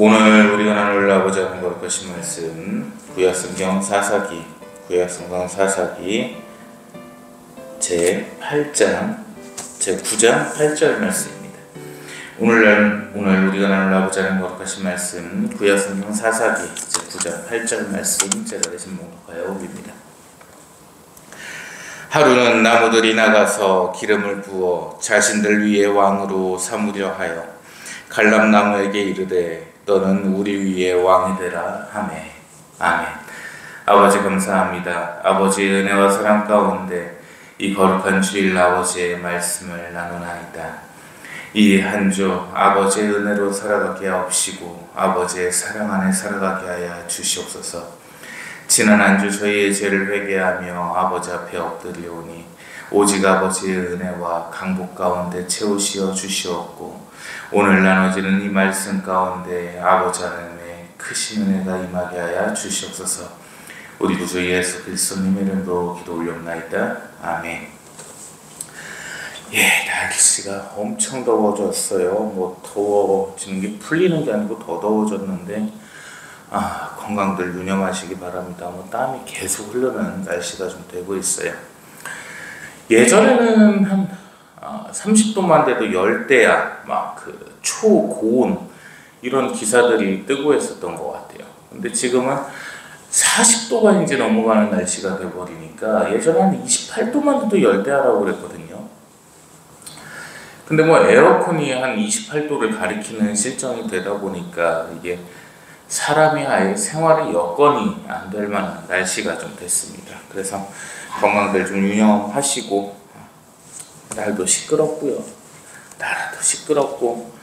오늘 우리가 나누고자 하는 거룩하신 말씀 구약성경 사사기 제 8장 제 9장 8절 말씀입니다. 오늘 우리가 나누고자 하는 거룩하신 말씀 구약성경 사사기 제 9장 8절 말씀 제가 대신 목록하여 옵니다. 하루는 나무들이 나가서 기름을 부어 자신들 위에 왕으로 삼으려 하여 갈람나무에게 이르되 너는 우리 위에 왕이 되라 하매. 아멘. 아버지 감사합니다. 아버지의 은혜와 사랑 가운데 이 거룩한 주일 아버지의 말씀을 나누나이다. 이 한 주 아버지의 은혜로 살아가게 하옵시고 아버지의 사랑 안에 살아가게 하여 주시옵소서. 지난 한 주 저희의 죄를 회개하며 아버지 앞에 엎드리오니 오직 아버지의 은혜와 강복 가운데 채우시어 주시옵고 오늘 나눠지는 이 말씀 가운데 아버지 하나님의 크신 은혜가 임하게 하여 주시옵소서. 우리 구주 예수 그리스도님의 이름으로 기도 올려옵나이다. 아멘. 날씨가 엄청 더워졌어요. 더워지는 게 풀리는 게 아니고 더 더워졌는데 건강들 유념하시기 바랍니다. 땀이 계속 흐르는 날씨가 좀 되고 있어요. 예전에는 한 30도만 돼도 열대야, 초고온 이런 기사들이 뜨고 했었던 것 같아요. 근데 지금은 40도가 이제 넘어가는 날씨가 돼버리니까 예전에 한 28도만 돼도 열대야라고 그랬거든요. 근데 에어컨이 한 28도를 가리키는 실정이 되다 보니까 이게 사람이 아예 생활의 여건이 안 될 만한 날씨가 좀 됐습니다. 그래서 건강들 좀 유념하시고 날도 시끄럽고요. 나라도 시끄럽고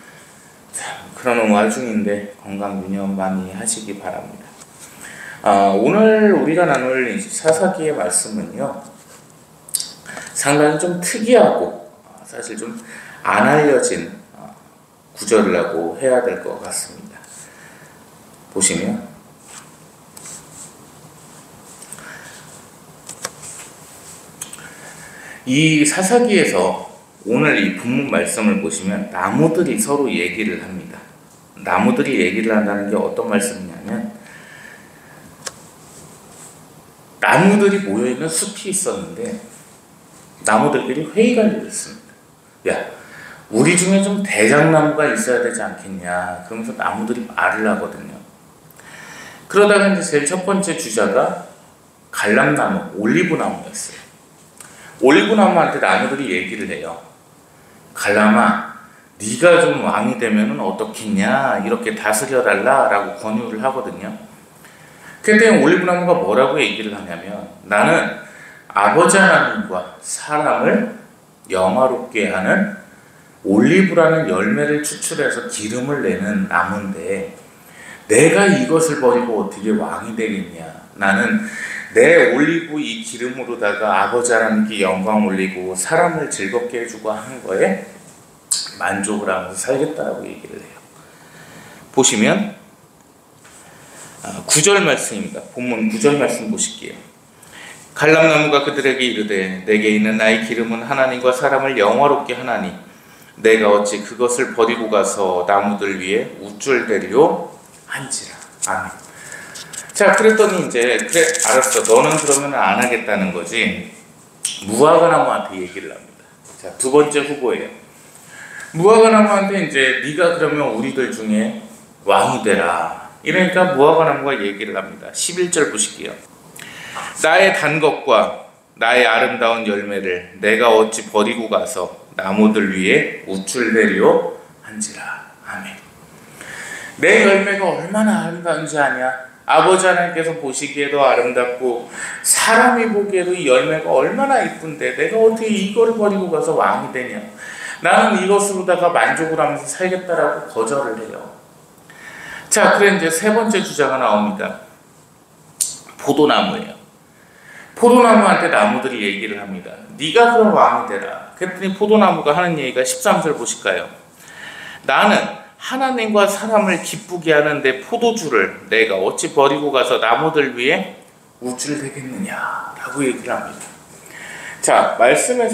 그러는 와중인데 건강 유념 많이 하시기 바랍니다. 오늘 우리가 나눌 사사기의 말씀은요. 상당히 좀 특이하고 사실 좀 안 알려진 구절이라고 해야 될 것 같습니다. 보시면 이 사사기에서 오늘 이 본문 말씀을 보시면 나무들이 서로 얘기를 합니다. 나무들이 얘기를 한다는 게 어떤 말씀이냐면 나무들이 모여있는 숲이 있었는데 나무들끼리 회의가 있습니다. 우리 중에 좀 대장나무가 있어야 되지 않겠냐 그러면서 나무들이 말을 하거든요. 그러다가 이제 제일 첫 번째 주자가 갈람나무, 올리브나무였어요. 올리브나무한테 나무들이 얘기를 해요. 갈람아, 네가 좀 왕이 되면 어떻겠냐, 이렇게 다스려달라 라고 권유를 하거든요. 그때 올리브나무가 뭐라고 얘기를 하냐면 나는 아버지 하나님과 사람을 영화롭게 하는 올리브라는 열매를 추출해서 기름을 내는 나무인데 내가 이것을 버리고 어떻게 왕이 되겠냐. 나는 내 올리브 이 기름으로다가 아버지 하나님께 영광 올리고 사람을 즐겁게 해주고 하는 거에 만족을 하면서 살겠다라고 얘기를 해요. 보시면 9절 말씀입니다. 본문 9절 말씀 보실게요. 갈람나무가 그들에게 이르되 내게 있는 나의 기름은 하나님과 사람을 영화롭게 하나니 내가 어찌 그것을 버리고 가서 나무들 위에 우쭐대려 한지라. 아멘. 자, 그랬더니 이제 그래 알았어. 너는 그러면 안 하겠다는 거지. 무화과나무한테 얘기를 합니다. 자, 두 번째 후보예요. 무화과나무한테 이제 네가 그러면 우리들 중에 왕이 되라. 이러니까 무화과나무가 얘기를 합니다. 11절 보실게요. 나의 단 것과 나의 아름다운 열매를 내가 어찌 버리고 가서 나무들 위에 우쭐대려 한지라. 아멘. 내 열매가 얼마나 아름다운지 아냐? 아버지 하나님께서 보시기에도 아름답고 사람이 보기에도 이 열매가 얼마나 이쁜데 내가 어떻게 이거를 버리고 가서 왕이 되냐? 나는 이것으로다가 만족을 하면서 살겠다라고 거절을 해요. 자, 그래 이제 세 번째 주자가 나옵니다. 포도나무예요. 포도나무한테 나무들이 얘기를 합니다. 네가 그럼 왕이 되라. 그랬더니 포도나무가 하는 얘기가 13절 보실까요? 나는 하나님과 사람을 기쁘게 하는데 포도주를 내가 어찌 버리고 가서 나무들 위에 우쭐대겠느냐 라고 얘기를 합니다. 자,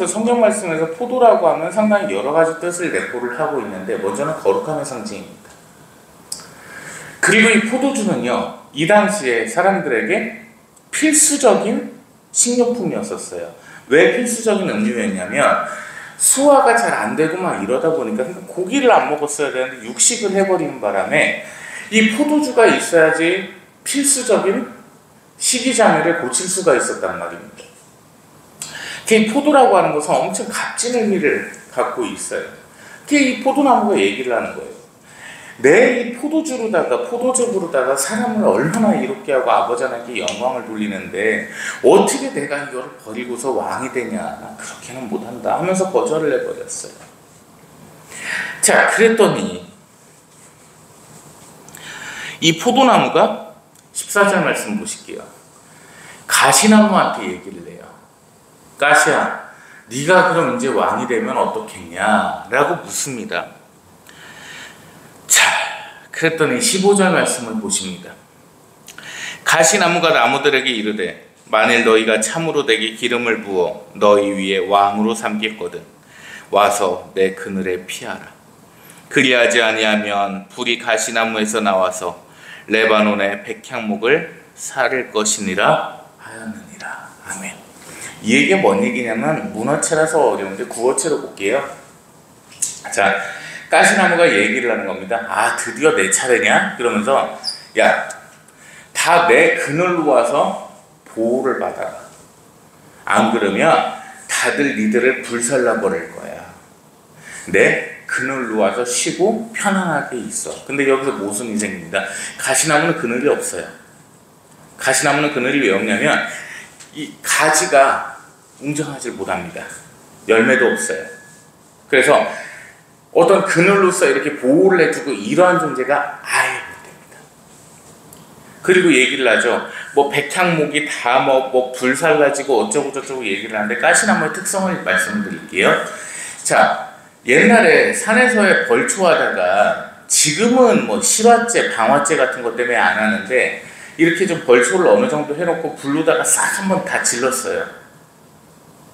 성경 말씀에서 포도라고 하면 상당히 여러 가지 뜻을 내포를 하고 있는데 먼저는 거룩함의 상징입니다. 그리고 이 포도주는요, 이 당시에 사람들에게 필수적인 식료품이었었어요. 왜 필수적인 음료였냐면 소화가 잘 안 되고 막 이러다 보니까 고기를 안 먹었어야 되는데 육식을 해버리는 바람에 이 포도주가 있어야지 필수적인 식이장애를 고칠 수가 있었단 말입니다. 이 포도라고 하는 것은 엄청 값진 의미를 갖고 있어요. 이 포도나무가 얘기를 하는 거예요. 내 이 포도즙으로다가 사람을 얼마나 이롭게 하고 아버지 하나님께 영광을 돌리는데 어떻게 내가 이거를 버리고서 왕이 되냐, 그렇게는 못한다 하면서 거절을 해버렸어요. 자, 그랬더니 이 포도나무가 14절 말씀 보실게요. 가시나무한테 얘기를 해요. 가시야, 네가 그럼 이제 왕이 되면 어떻겠냐? 라고 묻습니다. 자, 그랬더니 15절 말씀을 보십니다. 가시나무가 나무들에게 이르되 만일 너희가 참으로 내게 기름을 부어 너희 위에 왕으로 삼겠거든 와서 내 그늘에 피하라. 그리하지 아니하면 불이 가시나무에서 나와서 레바논의 백향목을 사를 것이니라 하였느니라. 아멘. 이 얘기가 뭔 얘기냐면 문어체라서 어려운데 구어체로 볼게요. 자, 가시나무가 얘기를 하는 겁니다. 아, 드디어 내 차례냐? 그러면서 야, 다 내 그늘로 와서 보호를 받아라. 안 그러면 다들 니들을 불살라 버릴 거야. 내 그늘로 와서 쉬고 편안하게 있어. 근데 여기서 모순이 생깁니다. 가시나무는 그늘이 없어요. 가시나무는 그늘이 왜 없냐면 이 가지가 웅장하지 못합니다. 열매도 없어요. 그래서 어떤 그늘로서 이렇게 보호를 해주고 이러한 존재가 아예 못됩니다. 그리고 얘기를 하죠. 뭐 백향목이 다 뭐 불살라지고 어쩌고 저쩌고 얘기를 하는데 가시나무의 특성을 말씀드릴게요. 자, 옛날에 산에서의 벌초하다가 지금은 뭐 실화제, 방화제 같은 것 때문에 안 하는데 이렇게 좀 벌초를 어느 정도 해놓고 불로다가 싹 한번 다 질렀어요.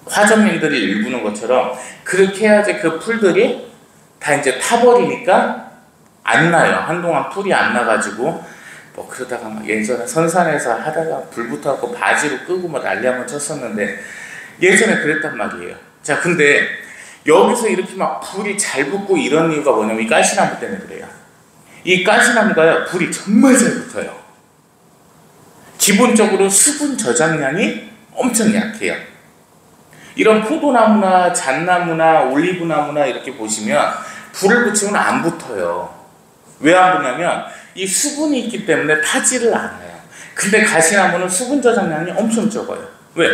화전민들이 일구는 것처럼 그렇게 해야지 그 풀들이 다 이제 타버리니까 안 나요. 한동안 풀이 안 나가지고 뭐 그러다가 막 예전에 선산에서 하다가 불 붙어갖고 바지로 끄고 뭐 난리 한번 쳤었는데 예전에 그랬단 말이에요. 자, 근데 여기서 이렇게 막 불이 잘 붙고 이런 이유가 뭐냐면 이 가시나무 때문에 그래요. 이 가시나무가요, 불이 정말 잘 붙어요. 기본적으로 수분 저장량이 엄청 약해요. 이런 포도나무나 잣나무나 올리브나무나 이렇게 보시면 불을 붙이면 안 붙어요. 왜 안 붙냐면 이 수분이 있기 때문에 타지를 않아요. 근데 가시나무는 수분 저장량이 엄청 적어요. 왜?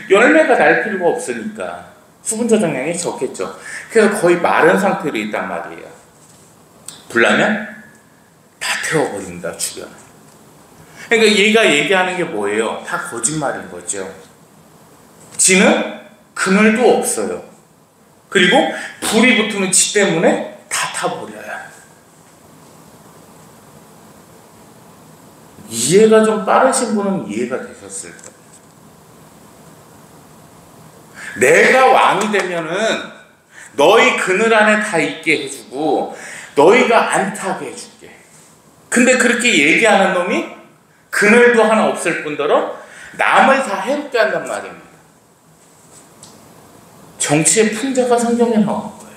열매가 날 필요가 없으니까 수분 저장량이 적겠죠. 그래서 거의 마른 상태로 있단 말이에요. 불나면 다 태워버립니다, 주변. 그러니까 얘가 얘기하는 게 뭐예요? 다 거짓말인 거죠. 지는 그늘도 없어요. 그리고 불이 붙으면 지 때문에 다 타버려요. 이해가 좀 빠르신 분은 이해가 되셨을 거예요. 내가 왕이 되면은 너희 그늘 안에 다 있게 해주고 너희가 안 타게 해줄게. 근데 그렇게 얘기하는 놈이 그늘도 하나 없을 뿐더러 남을 다 해롭게 한단 말입니다. 정치의 풍자가 성경에 나온 거예요.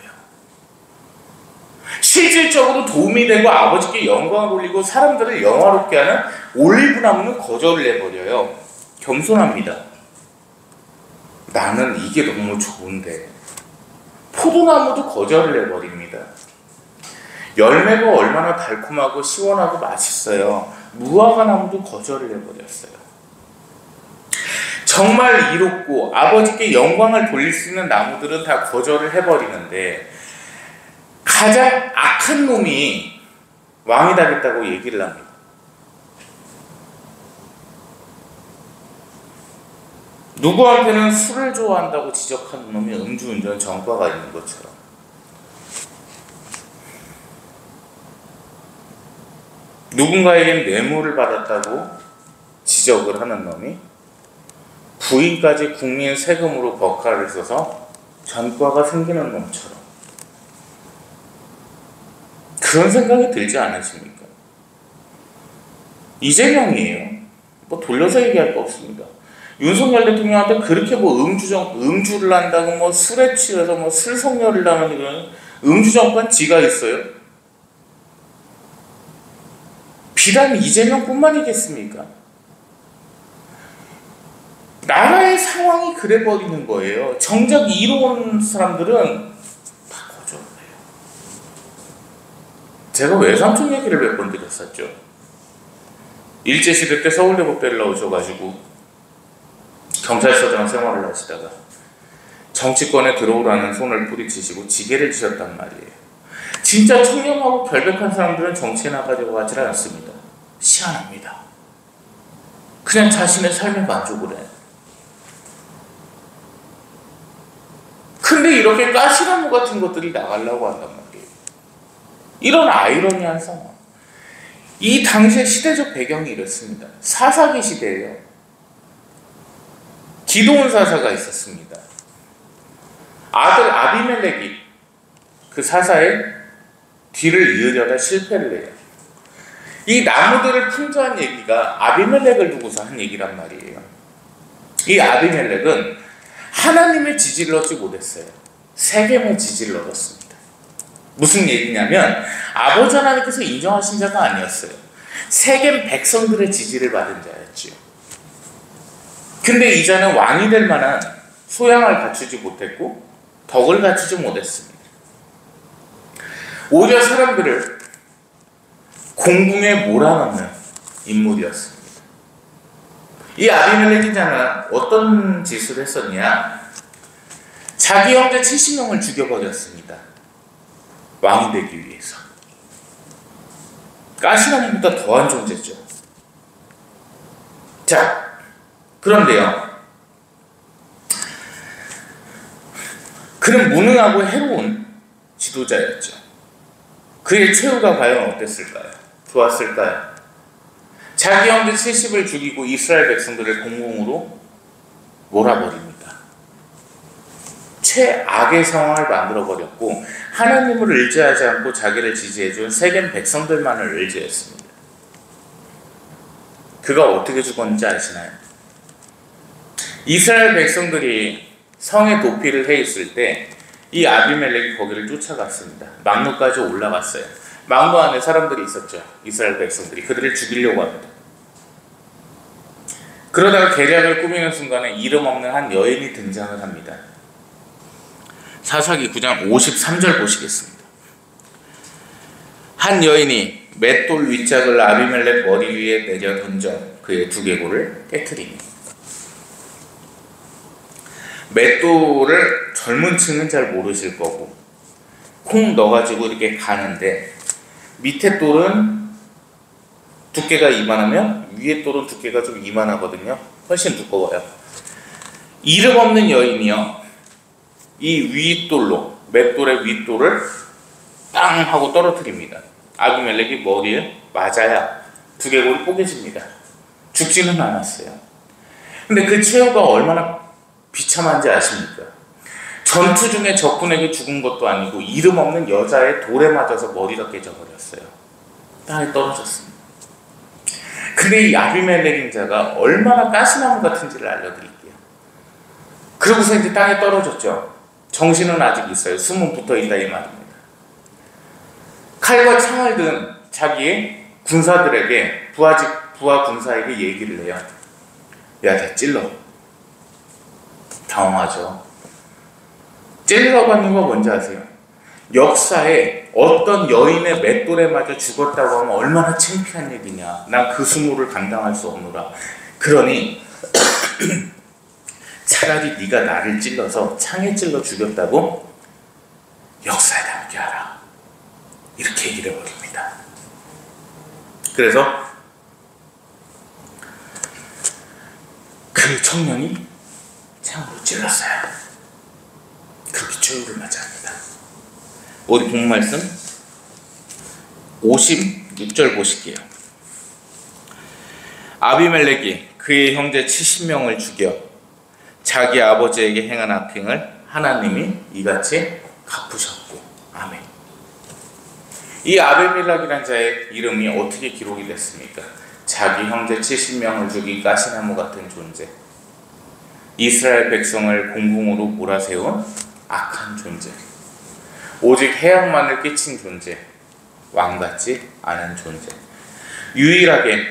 실질적으로 도움이 되고 아버지께 영광을 올리고 사람들을 영화롭게 하는 올리브나무는 거절을 해버려요. 겸손합니다. 나는 이게 너무 좋은데. 포도나무도 거절을 해버립니다. 열매가 얼마나 달콤하고 시원하고 맛있어요. 무화과나무도 거절을 해버렸어요. 정말 이롭고 아버지께 영광을 돌릴 수 있는 나무들은 다 거절을 해버리는데 가장 악한 놈이 왕이 되겠다고 얘기를 합니다. 누구한테는 술을 좋아한다고 지적하는 놈이 음주운전 전과가 있는 것처럼 누군가에겐 뇌물을 받았다고 지적을 하는 놈이 부인까지 국민 세금으로 법카를 써서 전과가 생기는 놈처럼 그런 생각이 들지 않으십니까? 이재명이에요. 뭐 돌려서 얘기할 거 없습니다. 윤석열 대통령한테 그렇게 뭐 음주를 한다고 뭐 술에 취해서 뭐 술성녀를 하는 그런 음주정권 지가 있어요. 비단 이재명뿐만이겠습니까? 나라의 상황이 그래 버리는 거예요. 정작 이로운 사람들은 다 거절해요. 제가 외삼촌 얘기를 몇 번 드렸었죠. 일제시대 때 서울대법대를 나오셔가지고 경찰서장 생활을 하시다가 정치권에 들어오라는 손을 뿌리치시고 지게를 지셨단 말이에요. 진짜 청렴하고 결백한 사람들은 정치에 나가려고 하지 않습니다. 희한합니다. 그냥 자신의 삶에 만족을 해요. 근데 이렇게 가시나무 같은 것들이 나가려고 한단 말이에요. 이런 아이러니한 상황. 이 당시의 시대적 배경이 이렇습니다. 사사기 시대예요. 기드온 사사가 있었습니다. 아들 아비멜렉이 그 사사의 뒤를 이으려다 실패를 해요. 이 나무들을 풍조한 얘기가 아비멜렉을 두고서 한 얘기란 말이에요. 이 아비멜렉은 하나님의 지지를 얻지 못했어요. 세겜의 지지를 얻었습니다. 무슨 얘기냐면 아버지 하나님께서 인정하신 자가 아니었어요. 세겜 백성들의 지지를 받은 자였지요. 근데 이 자는 왕이 될 만한 소양을 갖추지 못했고 덕을 갖추지 못했습니다. 오히려 사람들을 공궁에 몰아넣는 인물이었습니다. 이 아비멜렉 자는 어떤 짓을 했었냐? 자기 형제 70명을 죽여버렸습니다. 왕이 되기 위해서. 가시나무보다 더한 존재죠. 자, 그런데요. 그는 무능하고 해로운 지도자였죠. 그의 최후가 과연 어땠을까요? 좋았을까요? 자기 형제 70을 죽이고 이스라엘 백성들을 공공으로 몰아버립니다. 최악의 상황을 만들어버렸고 하나님을 의지하지 않고 자기를 지지해준 세겜 백성들만을 의지했습니다. 그가 어떻게 죽었는지 아시나요? 이스라엘 백성들이 성에 도피를 해 있을 때 이 아비멜렉이 거기를 쫓아갔습니다. 망루까지 올라갔어요. 망루 안에 사람들이 있었죠. 이스라엘 백성들이 그들을 죽이려고 합니다. 그러다가 계략을 꾸미는 순간에 이름 없는 한 여인이 등장을 합니다. 사사기 9장 53절 보시겠습니다. 한 여인이 맷돌 윗짝을 아비멜렉 머리 위에 내려 던져 그의 두개골을 깨트립니다. 맷돌을 젊은 층은 잘 모르실 거고 콩 넣어가지고 이렇게 가는데 밑에 돌은 두께가 이만하면 위에 돌은 두께가 좀 이만하거든요. 훨씬 두꺼워요. 이름 없는 여인이요. 이 윗돌로 맷돌의 윗돌을 땅 하고 떨어뜨립니다. 아비멜렉이 머리에 맞아야 두개골이 뽀개집니다. 죽지는 않았어요. 근데 그 최후가 얼마나 비참한지 아십니까? 전투 중에 적군에게 죽은 것도 아니고 이름 없는 여자의 돌에 맞아서 머리가 깨져버렸어요. 땅에 떨어졌습니다. 근데 이 아비멜렉인 자가 얼마나 가시나무 같은지를 알려드릴게요. 그러고서 이제 땅에 떨어졌죠. 정신은 아직 있어요. 숨은 붙어있다 이 말입니다. 칼과 창을 든 자기의 군사들에게 부하 군사에게 얘기를 해요. 야, 다 찔러. 당황하죠. 찔리라고 하는 건 뭔지 아세요? 역사에 어떤 여인의 맷돌에 맞아 죽었다고 하면 얼마나 창피한 얘기냐. 난 그 수모를 감당할 수 없노라. 그러니 차라리 네가 나를 찔러서 창에 찔러 죽였다고 역사에 남게 하라. 이렇게 얘기를 해버립니다. 그래서 그 청년이 창으로 찔렀어요. 그렇게 최후를 맞이합니다. 우리 본말씀 56절 보실게요. 아비멜렉이 그의 형제 70명을 죽여 자기 아버지에게 행한 악행을 하나님이 이같이 갚으셨고. 아멘. 이 아비멜렉이라는 자의 이름이 어떻게 기록이 됐습니까? 자기 형제 70명을 죽인 가시나무 같은 존재, 이스라엘 백성을 공궁으로 몰아세운 악한 존재, 오직 해악만을 끼친 존재, 왕 같지 않은 존재, 유일하게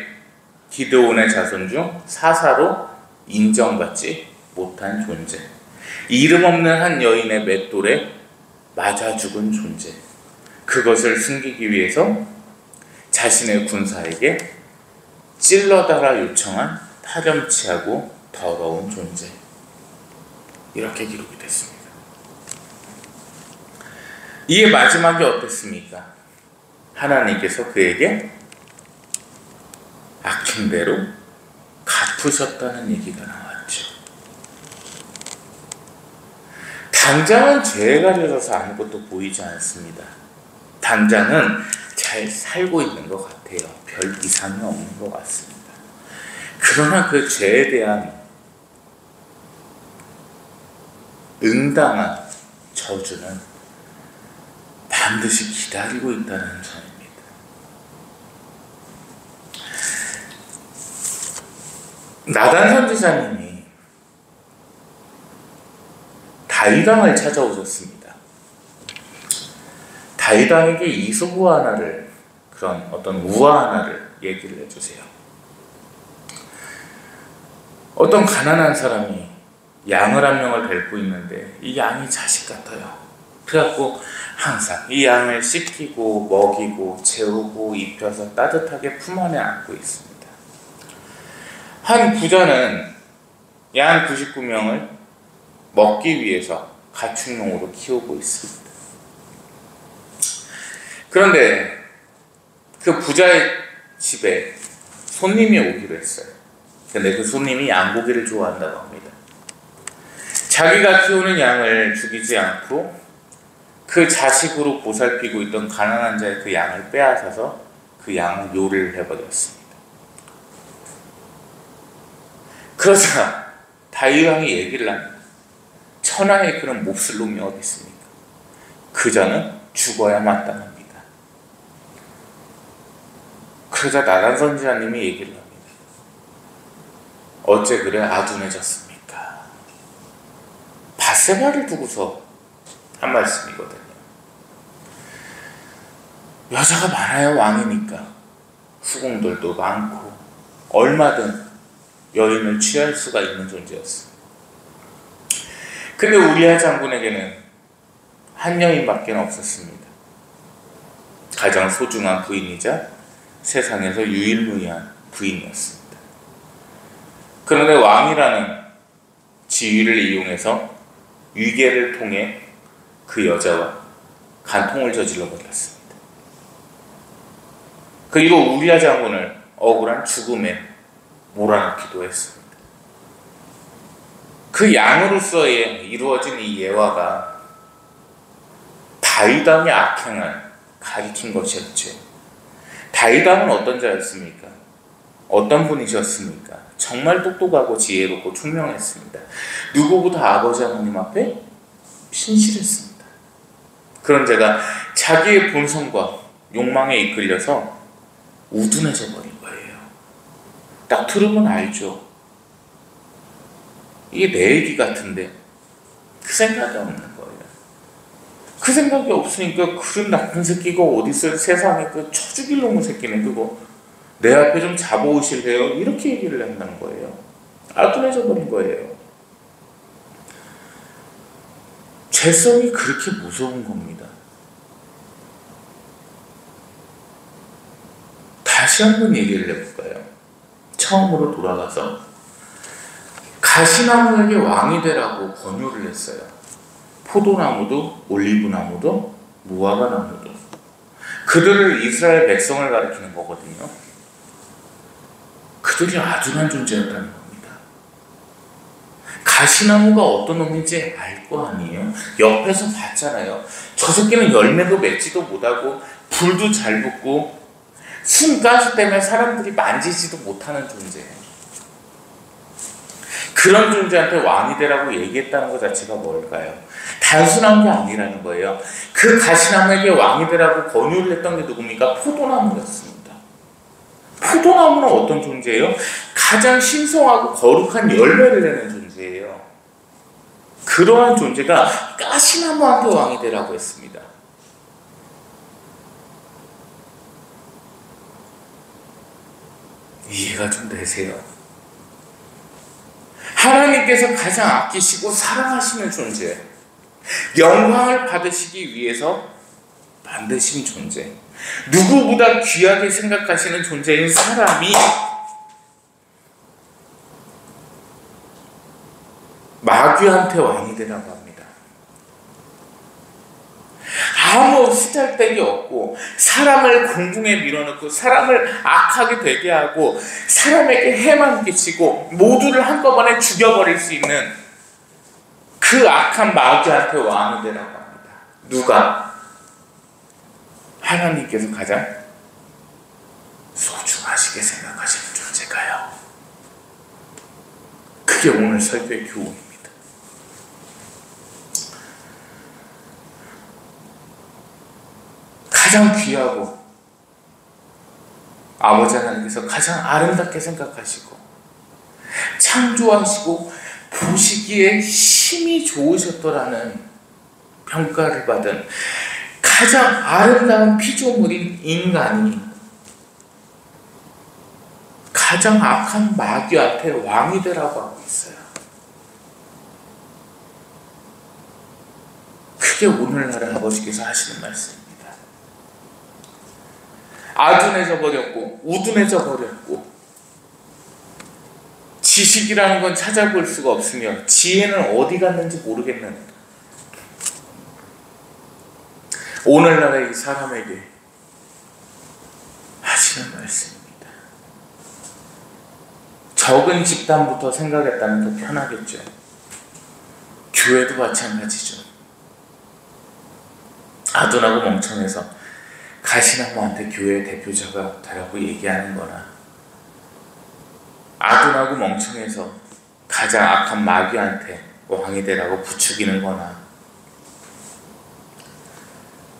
기드온의 자손 중 사사로 인정받지 못한 존재, 이름 없는 한 여인의 맷돌에 맞아 죽은 존재, 그것을 숨기기 위해서 자신의 군사에게 찔러달라 요청한 파렴치하고 더러운 존재, 이렇게 기록이 됐습니다. 이의 마지막이 어땠습니까? 하나님께서 그에게 악행대로 갚으셨다는 얘기가 나왔죠. 당장은 죄에 가려져서 아무것도 보이지 않습니다. 당장은 잘 살고 있는 것 같아요. 별 이상이 없는 것 같습니다. 그러나 그 죄에 대한 응당한 저주는 반드시 기다리고 있다는 점입니다. 나단 선지자님이 다윗 왕을 찾아오셨습니다. 다윗 왕에게 이소부 하나를, 그런 어떤 우화 하나를 얘기를 해주세요. 어떤 가난한 사람이 양을 한 명을 밟고 있는데 이 양이 자식 같아요. 그래갖고 항상 이 양을 씻기고 먹이고 재우고 입혀서 따뜻하게 품 안에 안고 있습니다. 한 부자는 양 99명을 먹기 위해서 가축용으로 키우고 있습니다. 그런데 그 부자의 집에 손님이 오기로 했어요. 근데 그 손님이 양고기를 좋아한다고 합니다. 자기가 키우는 양을 죽이지 않고 그 자식으로 보살피고 있던 가난한 자의 그 양을 빼앗아서 그 양을 요리를 해버렸습니다. 그러자 다윗 왕이 얘기를 합니다. 천하에 그런 몹쓸 놈이 어디 있습니까? 그 자는 죽어야 마땅합니다. 그러자 나단 선지자님이 얘기를 합니다. 어째 그래 아둔해졌습니까? 밧세바를 두고서 한 말씀이거든요. 여자가 많아야 왕이니까 후궁들도 많고 얼마든 여인을 취할 수가 있는 존재였습니다. 근데 우리아 장군에게는 한 여인밖에 없었습니다. 가장 소중한 부인이자 세상에서 유일무이한 부인이었습니다. 그런데 왕이라는 지위를 이용해서 위계를 통해 그 여자와 간통을 저질러 버렸습니다. 그리고 우리아 장군을 억울한 죽음에 몰아넣기도 했습니다. 그 양으로서 이루어진 이 예화가 다윗 왕의 악행을 가리킨 것이었죠. 다윗 왕은 어떤 자였습니까? 어떤 분이셨습니까? 정말 똑똑하고 지혜롭고 총명했습니다. 누구보다 아버지 하나님 앞에 신실했습니다. 그런 자가 자기의 본성과 욕망에 이끌려서 우둔해져 버린 거예요. 딱 들으면 알죠. 이게 내 얘기 같은데 그 생각이 없는 거예요. 그 생각이 없으니까 그런 나쁜 새끼가 어딨어요. 세상에 그 쳐죽일 놈의 새끼네 그거. 내 앞에 좀 잡아오실래요? 이렇게 얘기를 한다는 거예요. 아둔해져 버린 거예요. 죄성이 그렇게 무서운 겁니다. 다시 한번 얘기를 해볼까요? 처음으로 돌아가서 가시나무에게 왕이 되라고 권유를 했어요. 포도나무도 올리브나무도 무화과나무도. 그들을 이스라엘 백성을 가리키는 거거든요. 그들이 아둔한 존재였다는 겁니다. 가시나무가 어떤 놈인지 알 거 아니에요? 옆에서 봤잖아요. 저 새끼는 열매도 맺지도 못하고 불도 잘 붙고 숨가시 때문에 사람들이 만지지도 못하는 존재예요. 그런 존재한테 왕이 되라고 얘기했다는 것 자체가 뭘까요? 단순한 게 아니라는 거예요. 그 가시나무에게 왕이 되라고 권유를 했던 게 누굽니까? 포도나무였습니다. 포도나무는 어떤 존재예요? 가장 신성하고 거룩한 열매를 내는 존재예요. 그러한 존재가 가시나무한테 왕이 되라고 했습니다. 이해가 좀 되세요? 하나님께서 가장 아끼시고 사랑하시는 존재, 영광을 받으시기 위해서 만드신 존재, 누구보다 귀하게 생각하시는 존재인 사람이 마귀한테 왕이 되라고 합니다. 아무 쓰잘데기 없고 사람을 공중에 밀어넣고 사람을 악하게 되게 하고 사람에게 해만 끼치고 모두를 한꺼번에 죽여버릴 수 있는 그 악한 마귀한테 왕이 되라고 합니다. 누가? 하나님께서 가장 소중하시게 생각하시는 존재가요. 그게 오늘 설교의 교훈입니다. 가장 귀하고 아버지 하나님께서 가장 아름답게 생각하시고 창조하시고 보시기에 힘이 좋으셨더라는 평가를 받은 가장 아름다운 피조물인 인간이 가장 악한 마귀한테 왕이 되라고 하고 있어요. 그게 오늘날 아버지께서 하시는 말씀입니다. 아둔해져 버렸고 우둔해져 버렸고 지식이라는 건 찾아볼 수가 없으며 지혜는 어디 갔는지 모르겠는 오늘날의 이 사람에게 하시는 말씀입니다. 적은 집단부터 생각했다면 더 편하겠죠. 교회도 마찬가지죠. 아둔하고 멍청해서 가시나무한테 교회의 대표자가 되라고 얘기하는 거나 아둔하고 멍청해서 가장 악한 마귀한테 왕이 되라고 부추기는 거나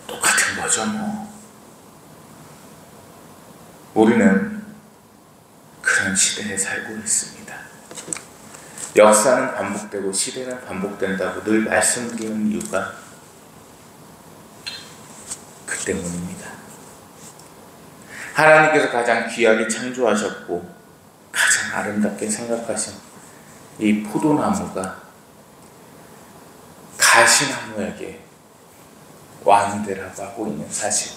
똑같은 거죠 뭐. 우리는 그런 시대에 살고 있습니다. 역사는 반복되고 시대는 반복된다고 늘 말씀드리는 이유가 그 때문입니다. 하나님께서 가장 귀하게 창조하셨고 가장 아름답게 생각하신 이 포도나무가 가시나무에게 왕이 되라고 하고 있는 사실,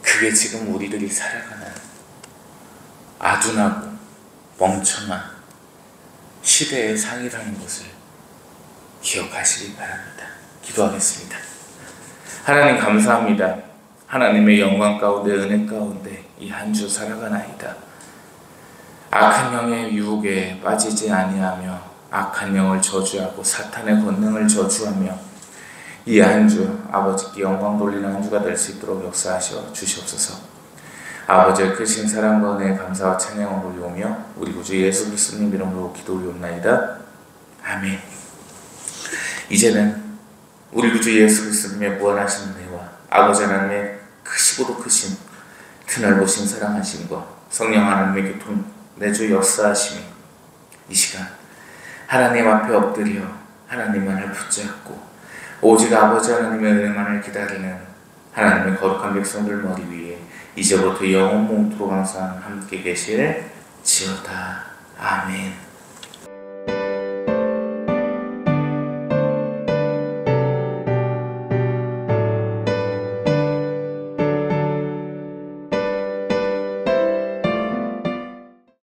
그게 지금 우리들이 살아가는 아둔하고 멍청한 시대의 상이라는 것을 기억하시기 바랍니다. 기도하겠습니다. 하나님 감사합니다. 하나님의 영광 가운데 은혜 가운데 이 한 주 살아가나이다. 악한 영의 유혹에 빠지지 아니하며 악한 영을 저주하고 사탄의 권능을 저주하며 이 한 주 아버지께 영광 돌리는 한 주가 될 수 있도록 역사하시어 주시옵소서. 아버지의 크신 사랑과 은혜에 감사와 찬양을 올려오며 우리 구주 예수 그리스도님 이름으로 기도 올리옵나이다. 아멘. 이제는 우리 구주 예수 그리스도님의 무한하신 은혜와 아버지 하나님의 크시고도 크신 드넓으신 사랑하심과 성령 하나님의 교통 내주 역사하심이 이 시간 하나님 앞에 엎드려 하나님만을 붙잡고 오직 아버지 하나님의 은혜만을 기다리는 하나님의 거룩한 백성들 머리 위에 이제부터 영원 몽토록 항상 함께 계실지어다. 아멘.